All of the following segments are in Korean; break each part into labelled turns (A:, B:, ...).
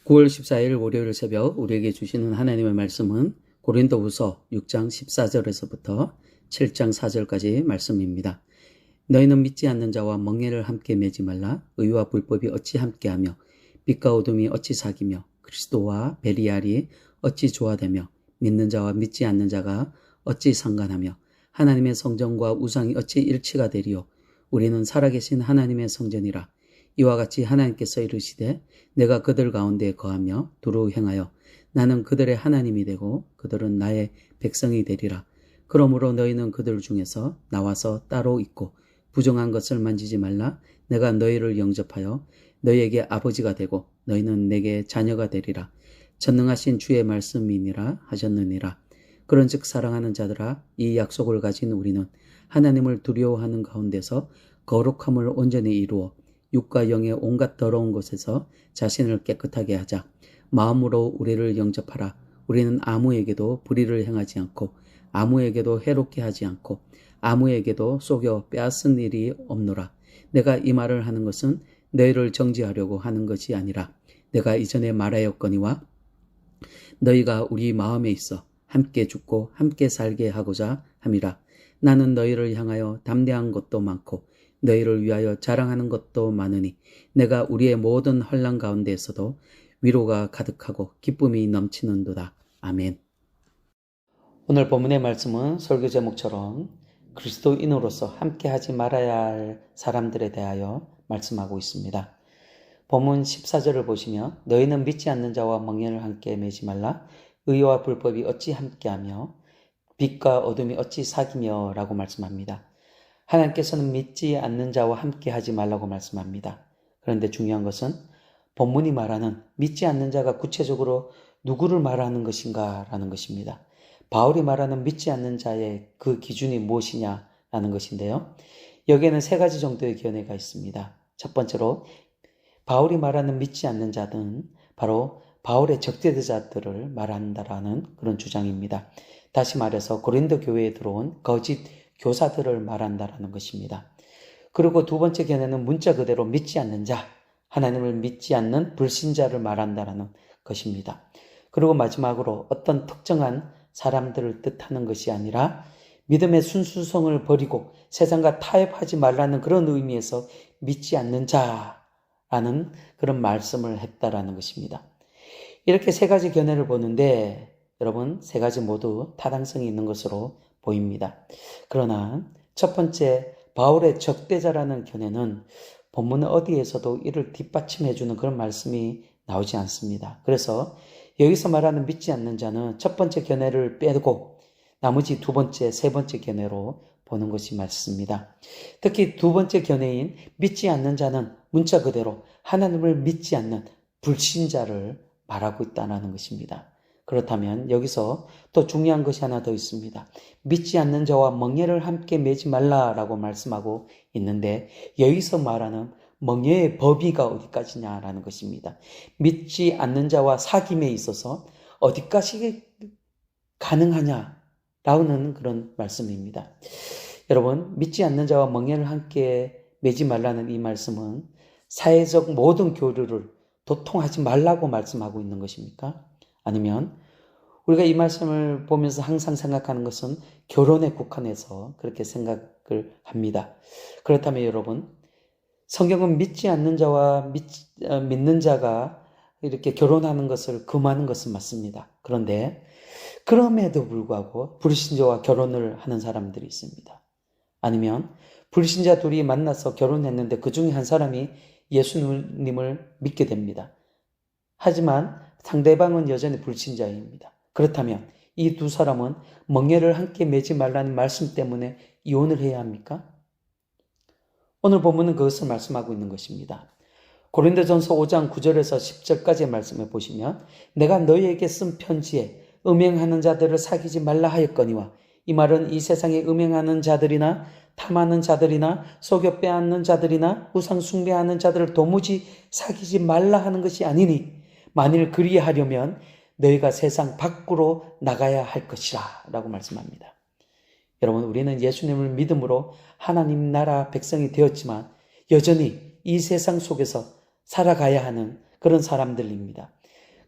A: 9월 14일 월요일 새벽 우리에게 주시는 하나님의 말씀은 고린도후서 6장 14절에서부터 7장 4절까지 말씀입니다. 너희는 믿지 않는 자와 멍에를 함께 매지 말라. 의와 불법이 어찌 함께하며 빛과 어둠이 어찌 사귀며 그리스도와 벨리알이 어찌 조화되며 믿는 자와 믿지 않는 자가 어찌 상관하며 하나님의 성전과 우상이 어찌 일치가 되리요. 우리는 살아계신 하나님의 성전이라. 이와 같이 하나님께서 이르시되 내가 그들 가운데 거하며 두루 행하여 나는 그들의 하나님이 되고 그들은 나의 백성이 되리라. 그러므로 너희는 그들 중에서 나와서 따로 있고 부정한 것을 만지지 말라. 내가 너희를 영접하여 너희에게 아버지가 되고 너희는 내게 자녀가 되리라. 전능하신 주의 말씀이니라 하셨느니라. 그런즉 사랑하는 자들아, 이 약속을 가진 우리는 하나님을 두려워하는 가운데서 거룩함을 온전히 이루어 육과 영의 온갖 더러운 것에서 자신을 깨끗하게 하자. 마음으로 우리를 영접하라. 우리는 아무에게도 불의를 행하지 않고 아무에게도 해롭게 하지 않고 아무에게도 속여 빼앗은 일이 없노라. 내가 이 말을 하는 것은 너희를 정죄하려고 하는 것이 아니라 내가 이전에 말하였거니와 너희가 우리 마음에 있어 함께 죽고 함께 살게 하고자 함이라. 나는 너희를 향하여 담대한 것도 많고 너희를 위하여 자랑하는 것도 많으니 내가 우리의 모든 환난 가운데에서도 위로가 가득하고 기쁨이 넘치는도다. 아멘. 오늘 본문의 말씀은 설교 제목처럼 그리스도인으로서 함께하지 말아야 할 사람들에 대하여 말씀하고 있습니다. 본문 14절을 보시면 너희는 믿지 않는 자와 멍에를 함께 매지 말라. 의와 불법이 어찌 함께하며 빛과 어둠이 어찌 사귀며 라고 말씀합니다. 하나님께서는 믿지 않는 자와 함께 하지 말라고 말씀합니다. 그런데 중요한 것은 본문이 말하는 믿지 않는 자가 구체적으로 누구를 말하는 것인가 라는 것입니다. 바울이 말하는 믿지 않는 자의 그 기준이 무엇이냐라는 것인데요. 여기에는 세 가지 정도의 견해가 있습니다. 첫 번째로 바울이 말하는 믿지 않는 자들은 바로 바울의 적대자들을 말한다라는 그런 주장입니다. 다시 말해서 고린도 교회에 들어온 거짓 교사들을 말한다라는 것입니다. 그리고 두 번째 견해는 문자 그대로 믿지 않는 자, 하나님을 믿지 않는 불신자를 말한다라는 것입니다. 그리고 마지막으로 어떤 특정한 사람들을 뜻하는 것이 아니라 믿음의 순수성을 버리고 세상과 타협하지 말라는 그런 의미에서 믿지 않는 자라는 그런 말씀을 했다라는 것입니다. 이렇게 세 가지 견해를 보는데 여러분 세 가지 모두 타당성이 있는 것으로 보입니다. 그러나 첫 번째 바울의 적대자라는 견해는 본문 어디에서도 이를 뒷받침해주는 그런 말씀이 나오지 않습니다. 그래서 여기서 말하는 믿지 않는 자는 첫 번째 견해를 빼고 나머지 두 번째, 세 번째 견해로 보는 것이 맞습니다. 특히 두 번째 견해인 믿지 않는 자는 문자 그대로 하나님을 믿지 않는 불신자를 말하고 있다는 것입니다. 그렇다면 여기서 또 중요한 것이 하나 더 있습니다. 믿지 않는 자와 멍에를 함께 매지 말라라고 말씀하고 있는데 여기서 말하는 멍에의 범위가 어디까지냐라는 것입니다. 믿지 않는 자와 사귐에 있어서 어디까지 가능하냐라는 그런 말씀입니다. 여러분 믿지 않는 자와 멍에를 함께 매지 말라는 이 말씀은 사회적 모든 교류를 도통하지 말라고 말씀하고 있는 것입니까? 아니면 우리가 이 말씀을 보면서 항상 생각하는 것은 결혼에 국한해서 그렇게 생각을 합니다. 그렇다면 여러분 성경은 믿지 않는 자와 믿는 자가 이렇게 결혼하는 것을 금하는 것은 맞습니다. 그런데 그럼에도 불구하고 불신자와 결혼을 하는 사람들이 있습니다. 아니면 불신자 둘이 만나서 결혼했는데 그 중에 한 사람이 예수님을 믿게 됩니다. 하지만 상대방은 여전히 불신자입니다. 그렇다면 이 두 사람은 멍에를 함께 매지 말라는 말씀 때문에 이혼을 해야 합니까? 오늘 본문은 그것을 말씀하고 있는 것입니다. 고린도전서 5장 9절에서 10절까지의 말씀을 보시면 내가 너희에게 쓴 편지에 음행하는 자들을 사귀지 말라 하였거니와 이 말은 이 세상에 음행하는 자들이나 탐하는 자들이나 속여 빼앗는 자들이나 우상 숭배하는 자들을 도무지 사귀지 말라 하는 것이 아니니 만일 그리하려면 너희가 세상 밖으로 나가야 할 것이라 라고 말씀합니다. 여러분 우리는 예수님을 믿음으로 하나님 나라 백성이 되었지만 여전히 이 세상 속에서 살아가야 하는 그런 사람들입니다.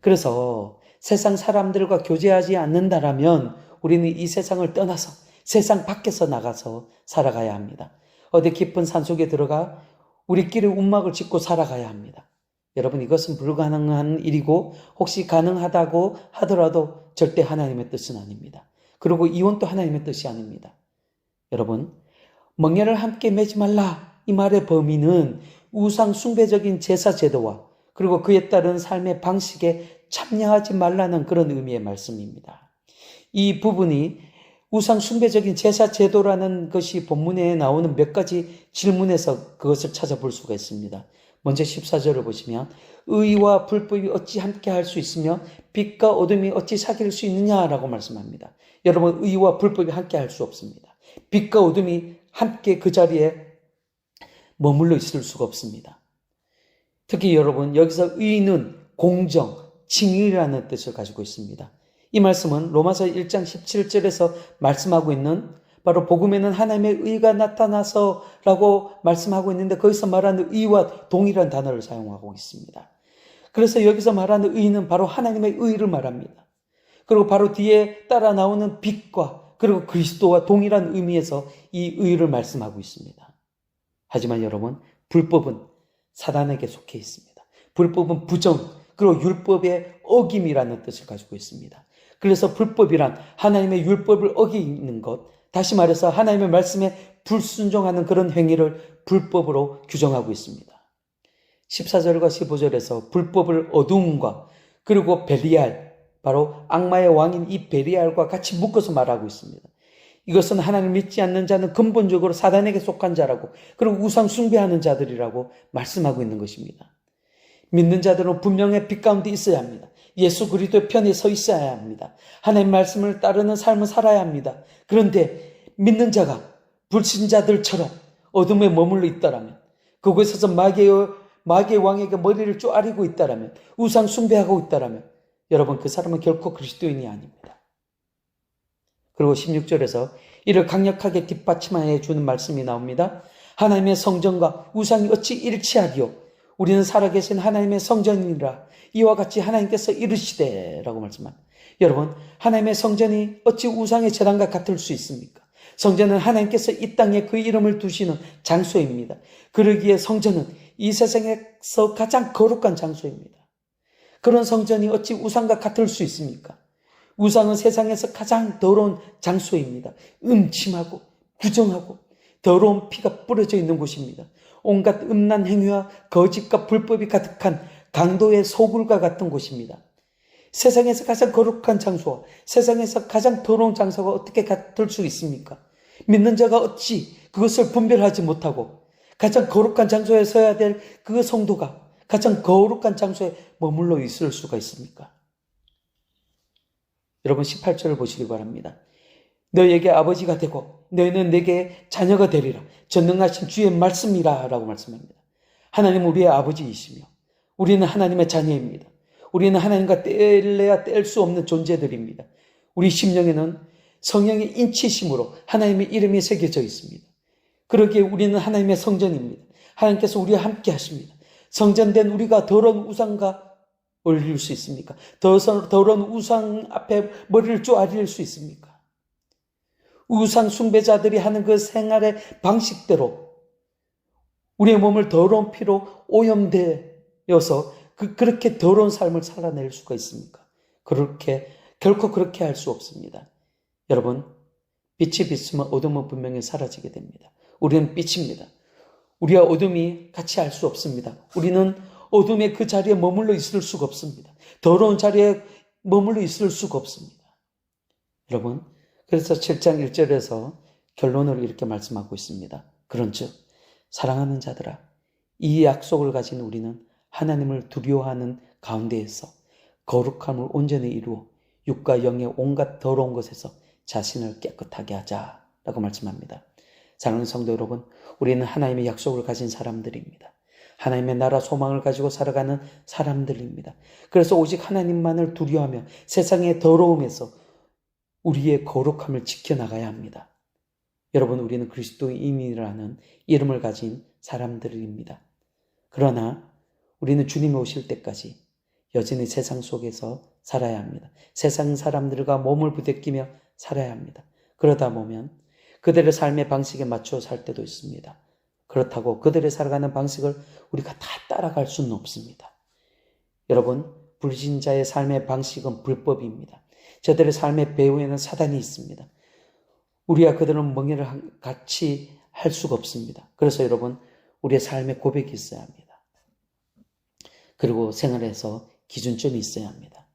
A: 그래서 세상 사람들과 교제하지 않는다라면 우리는 이 세상을 떠나서 세상 밖에서 나가서 살아가야 합니다. 어디 깊은 산속에 들어가 우리끼리 움막을 짓고 살아가야 합니다. 여러분, 이것은 불가능한 일이고 혹시 가능하다고 하더라도 절대 하나님의 뜻은 아닙니다. 그리고 이혼도 하나님의 뜻이 아닙니다. 여러분, 멍에를 함께 매지 말라, 이 말의 범위는 우상 숭배적인 제사 제도와 그리고 그에 따른 삶의 방식에 참여하지 말라는 그런 의미의 말씀입니다. 이 부분이 우상 숭배적인 제사 제도라는 것이 본문에 나오는 몇 가지 질문에서 그것을 찾아볼 수가 있습니다. 먼저 14절을 보시면 의와 불법이 어찌 함께 할 수 있으며 빛과 어둠이 어찌 사귈 수 있느냐라고 말씀합니다. 여러분, 의와 불법이 함께 할 수 없습니다. 빛과 어둠이 함께 그 자리에 머물러 있을 수가 없습니다. 특히 여러분, 여기서 의는 공정, 칭의라는 뜻을 가지고 있습니다. 이 말씀은 로마서 1장 17절에서 말씀하고 있는 바로 복음에는 하나님의 의가 나타나서 라고 말씀하고 있는데 거기서 말하는 의와 동일한 단어를 사용하고 있습니다. 그래서 여기서 말하는 의는 바로 하나님의 의를 말합니다. 그리고 바로 뒤에 따라 나오는 빛과 그리고 그리스도와 동일한 의미에서 이 의를 말씀하고 있습니다. 하지만 여러분, 불법은 사단에게 속해 있습니다. 불법은 부정, 그리고 율법의 어김이라는 뜻을 가지고 있습니다. 그래서 불법이란 하나님의 율법을 어기는 것, 다시 말해서 하나님의 말씀에 불순종하는 그런 행위를 불법으로 규정하고 있습니다. 14절과 15절에서 불법을 어두움과 그리고 벨리알, 바로 악마의 왕인 이 벨리알과 같이 묶어서 말하고 있습니다. 이것은 하나님을 믿지 않는 자는 근본적으로 사단에게 속한 자라고, 그리고 우상 숭배하는 자들이라고 말씀하고 있는 것입니다. 믿는 자들은 분명히 빛 가운데 있어야 합니다. 예수 그리스도의 편에 서 있어야 합니다. 하나님 말씀을 따르는 삶을 살아야 합니다. 그런데 믿는 자가 불신자들처럼 어둠에 머물러 있다라면, 그곳에서 마귀의 왕에게 머리를 쪼아리고 있다라면, 우상 숭배하고 있다라면 여러분, 그 사람은 결코 그리스도인이 아닙니다. 그리고 16절에서 이를 강력하게 뒷받침해 주는 말씀이 나옵니다. 하나님의 성전과 우상이 어찌 일치하리요? 우리는 살아계신 하나님의 성전이라 이와 같이 하나님께서 이르시되 라고 말씀합니다. 여러분, 하나님의 성전이 어찌 우상의 제단과 같을 수 있습니까? 성전은 하나님께서 이 땅에 그 이름을 두시는 장소입니다. 그러기에 성전은 이 세상에서 가장 거룩한 장소입니다. 그런 성전이 어찌 우상과 같을 수 있습니까? 우상은 세상에서 가장 더러운 장소입니다. 음침하고 부정하고 더러운 피가 뿌려져 있는 곳입니다. 온갖 음란 행위와 거짓과 불법이 가득한 강도의 소굴과 같은 곳입니다. 세상에서 가장 거룩한 장소와 세상에서 가장 더러운 장소가 어떻게 같을 수 있습니까? 믿는 자가 어찌 그것을 분별하지 못하고 가장 거룩한 장소에 서야 될 그 성도가 가장 거룩한 장소에 머물러 있을 수가 있습니까? 여러분, 18절을 보시기 바랍니다. 너희에게 아버지가 되고 너희는 내게 자녀가 되리라. 전능하신 주의 말씀이라 라고 말씀합니다. 하나님은 우리의 아버지이시며 우리는 하나님의 자녀입니다. 우리는 하나님과 뗄래야 뗄 수 없는 존재들입니다. 우리 심령에는 성령의 인치심으로 하나님의 이름이 새겨져 있습니다. 그러기에 우리는 하나님의 성전입니다. 하나님께서 우리와 함께 하십니다. 성전된 우리가 더러운 우상과 어울릴 수 있습니까? 더러운 우상 앞에 머리를 쪼아릴 수 있습니까? 우상 숭배자들이 하는 그 생활의 방식대로 우리의 몸을 더러운 피로 오염되어서 그렇게 더러운 삶을 살아낼 수가 있습니까? 결코 그렇게 할 수 없습니다. 여러분, 빛이 비추면 어둠은 분명히 사라지게 됩니다. 우리는 빛입니다. 우리와 어둠이 같이 할 수 없습니다. 우리는 어둠의 그 자리에 머물러 있을 수가 없습니다. 더러운 자리에 머물러 있을 수가 없습니다. 여러분, 그래서 7장 1절에서 결론으로 이렇게 말씀하고 있습니다. 그런즉 사랑하는 자들아, 이 약속을 가진 우리는 하나님을 두려워하는 가운데에서 거룩함을 온전히 이루어 육과 영의 온갖 더러운 것에서 자신을 깨끗하게 하자라고 말씀합니다. 사랑하는 성도 여러분, 우리는 하나님의 약속을 가진 사람들입니다. 하나님의 나라 소망을 가지고 살아가는 사람들입니다. 그래서 오직 하나님만을 두려워하며 세상의 더러움에서 우리의 거룩함을 지켜나가야 합니다. 여러분, 우리는 그리스도인이라는 이름을 가진 사람들입니다. 그러나 우리는 주님이 오실 때까지 여전히 세상 속에서 살아야 합니다. 세상 사람들과 몸을 부대끼며 살아야 합니다. 그러다 보면 그들의 삶의 방식에 맞춰 살 때도 있습니다. 그렇다고 그들의 살아가는 방식을 우리가 다 따라갈 수는 없습니다. 여러분, 불신자의 삶의 방식은 불법입니다. 저들의 삶의 배후에는 사단이 있습니다. 우리와 그들은 멍에를 같이 할 수가 없습니다. 그래서 여러분, 우리의 삶의 고백이 있어야 합니다. 그리고 생활에서 기준점이 있어야 합니다.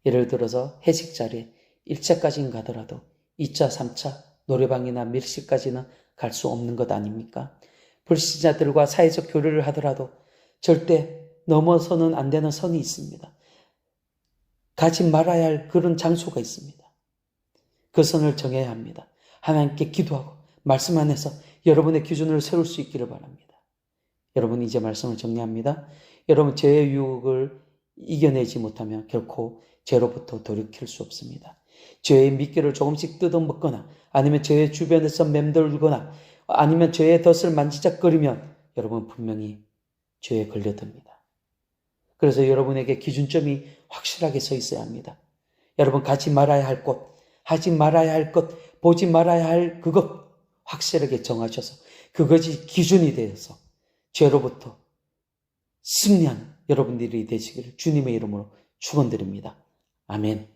A: 예를 들어서 회식 자리에 1차까지는 가더라도 2차, 3차, 노래방이나 밀식까지는 갈 수 없는 것 아닙니까? 불신자들과 사회적 교류를 하더라도 절대 넘어서는 안 되는 선이 있습니다. 가지 말아야 할 그런 장소가 있습니다. 그 선을 정해야 합니다. 하나님께 기도하고 말씀 안에서 여러분의 기준을 세울 수 있기를 바랍니다. 여러분, 이제 말씀을 정리합니다. 여러분, 죄의 유혹을 이겨내지 못하면 결코 죄로부터 돌이킬 수 없습니다. 죄의 미끼를 조금씩 뜯어먹거나 아니면 죄의 주변에서 맴돌거나 아니면 죄의 덫을 만지작거리면 여러분 분명히 죄에 걸려듭니다. 그래서 여러분에게 기준점이 확실하게 서 있어야 합니다. 여러분, 가지 말아야 할 곳, 하지 말아야 할 것, 보지 말아야 할 그것 확실하게 정하셔서 그것이 기준이 되어서 죄로부터 승리하는 여러분들이 되시기를 주님의 이름으로 축원드립니다. 아멘.